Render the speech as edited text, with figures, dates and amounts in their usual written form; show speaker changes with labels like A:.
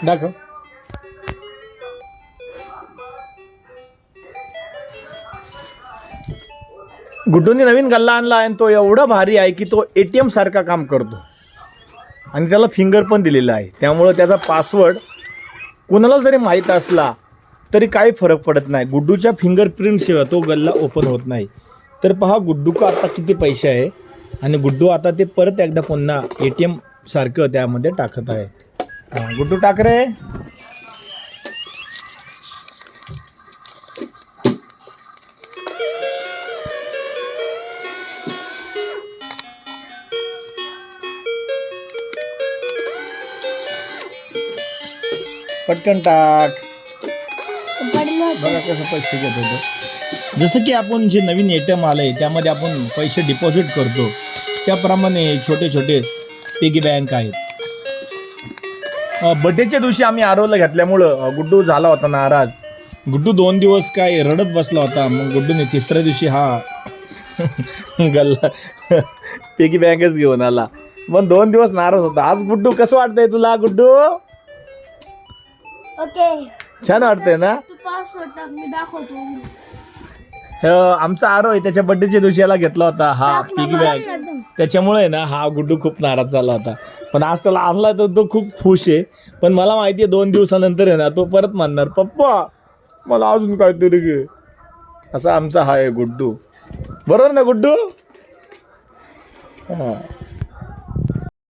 A: दाखव. गुड्डूने नवीन गल्ला आणला आणि तो एवढा भारी आहे की तो ATM सारखा काम करतो आणि त्याला फिंगर पण दिलेला आहे. त्यामुळं त्याचा पासवर्ड कोणाला जरी माहीत असला तरी काही फरक पडत नाही. गुड्डूच्या फिंगरप्रिंटशिवाय तो गल्ला ओपन होत नाही. तर पहा गुड्डू का आता किती पैसे आहे आणि गुड्डू आता ते परत एकदा पुन्हा ATM सारखं त्यामध्ये टाकत आहे. गुड्डू टाक रे. पटकन टाक. बघा कसं पैसे घेत होतं. जसं की आपण जे नवीन ATM आलंय त्यामध्ये आपण पैसे डिपॉझिट करतो त्याप्रमाणे छोटे छोटे पिगी बँक आहेत. बड्डेच्या दिवशी आम्ही आरवला घेतल्यामुळं गुड्डू झाला होता नाराज. गुड्डू 2 दिवस काय रडत बसला होता. मग गुड्डूने तिसऱ्या दिवशी हा गल्ला पिगी बँकच घेऊन आला. मग 2 दिवस नाराज होता. आज गुड्डू कसं वाटतंय तुला गुड्डू?
B: ओके,
A: छान वाटतंय ना?
B: तू पासवर्ड टाक, मी दाखवतो.
A: आमचा आरो आहे त्याच्या बड्डेच्या दिवशी याला घेतला होता हा पिगी बँक. त्याच्यामुळे ना हा गुड्डू खूप नाराज झाला होता. पण आज त्याला आणला तर तो खूप खुश आहे. पण मला माहिती आहे 2 दिवसानंतर आहे ना तो परत म्हणणार पप्पा मला अजून काहीतरी घे. असा आमचा हा आहे गुड्डू. बरोबर ना गुड्डू? हां.